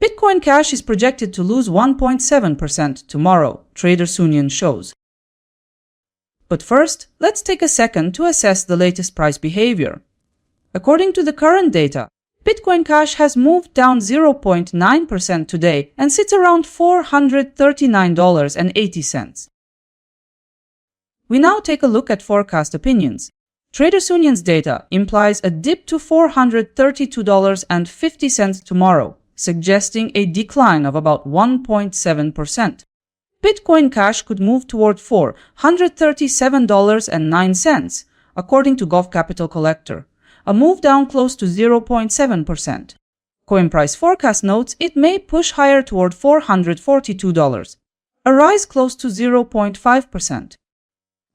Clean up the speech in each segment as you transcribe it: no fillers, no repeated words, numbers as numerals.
Bitcoin Cash is projected to lose 1.7% tomorrow, Traders Union shows. But first, let's take a second to assess the latest price behavior. According to the current data, Bitcoin Cash has moved down 0.9% today and sits around $439.80. We now take a look at forecast opinions. Traders Union's data implies a dip to $432.50 tomorrow, suggesting a decline of about 1.7%. Bitcoin Cash could move toward $437.09, according to Gov Capital Collector, a move down close to 0.7%. CoinPrice forecast notes it may push higher toward $442, a rise close to 0.5%.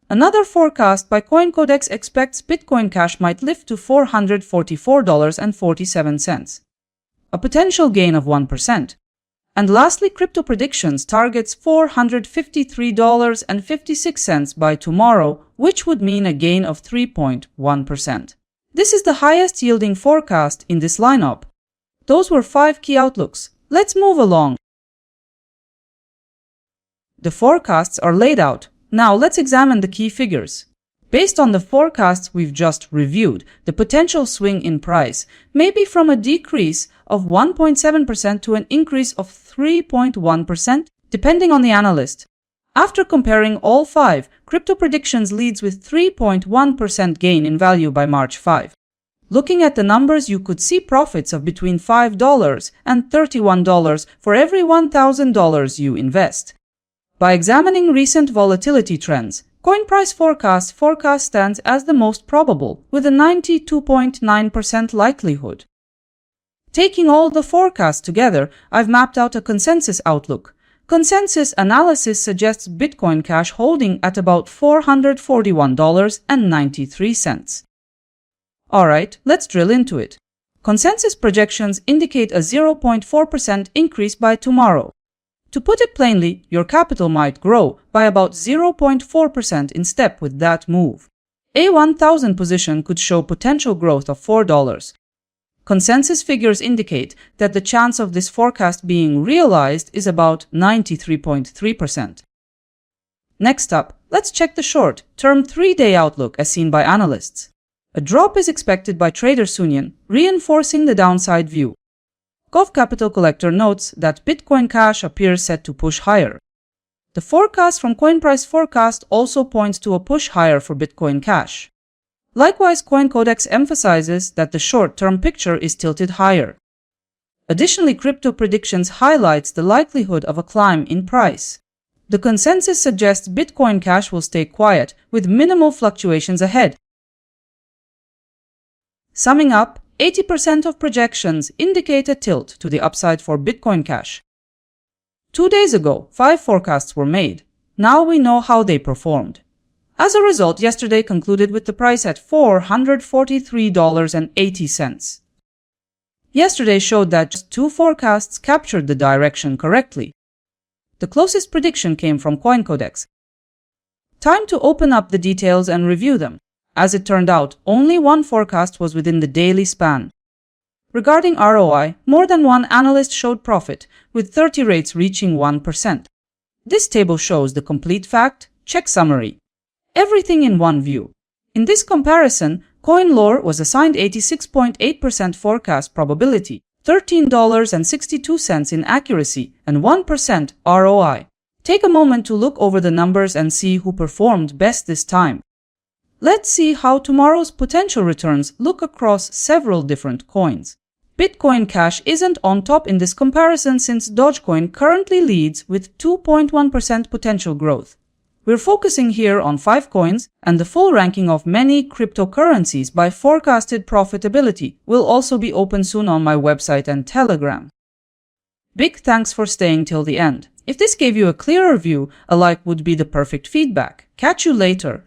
Another forecast by CoinCodex expects Bitcoin Cash might lift to $444.47, a potential gain of 1%. And lastly, Crypto Predictions targets $453.56 by tomorrow, which would mean a gain of 3.1%. This is the highest yielding forecast in this lineup. Those were 5 key outlooks. Let's move along. The forecasts are laid out. Now let's examine the key figures. Based on the forecasts we've just reviewed, the potential swing in price may be from a decrease of 1.7% to an increase of 3.1%, depending on the analyst. After comparing all 5, Crypto Predictions leads with 3.1% gain in value by March 5. Looking at the numbers, you could see profits of between $5 and $31 for every $1,000 you invest. By examining recent volatility trends, CoinPrice forecast stands as the most probable, with a 92.9% likelihood. Taking all the forecasts together, I've mapped out a consensus outlook. Consensus analysis suggests Bitcoin Cash holding at about $441.93. Alright, let's drill into it. Consensus projections indicate a 0.4% increase by tomorrow. To put it plainly, your capital might grow by about 0.4% in step with that move. A 1,000 position could show potential growth of $4. Consensus figures indicate that the chance of this forecast being realized is about 93.3%. Next up, let's check the short-term 3-day outlook as seen by analysts. A drop is expected by Traders Union, reinforcing the downside view. Gov Capital Collector notes that Bitcoin Cash appears set to push higher. The forecast from CoinPrice Forecast also points to a push higher for Bitcoin Cash. Likewise, CoinCodex emphasizes that the short-term picture is tilted higher. Additionally, Crypto Predictions highlights the likelihood of a climb in price. The consensus suggests Bitcoin Cash will stay quiet, with minimal fluctuations ahead. Summing up, 80% of projections indicate a tilt to the upside for Bitcoin Cash. 2 days ago, 5 forecasts were made. Now we know how they performed. As a result, yesterday concluded with the price at $443.80. Yesterday showed that just 2 forecasts captured the direction correctly. The closest prediction came from CoinCodex. Time to open up the details and review them. As it turned out, only 1 forecast was within the daily span. Regarding ROI, more than 1 analyst showed profit, with 30 rates reaching 1%. This table shows the complete fact check summary. Everything in one view. In this comparison, CoinLore was assigned 86.8% forecast probability, $13.62 in accuracy, and 1% ROI. Take a moment to look over the numbers and see who performed best this time. Let's see how tomorrow's potential returns look across several different coins. Bitcoin Cash isn't on top in this comparison since Dogecoin currently leads with 2.1% potential growth. We're focusing here on 5 coins, and the full ranking of many cryptocurrencies by forecasted profitability will also be open soon on my website and Telegram. Big thanks for staying till the end. If this gave you a clearer view, a like would be the perfect feedback. Catch you later.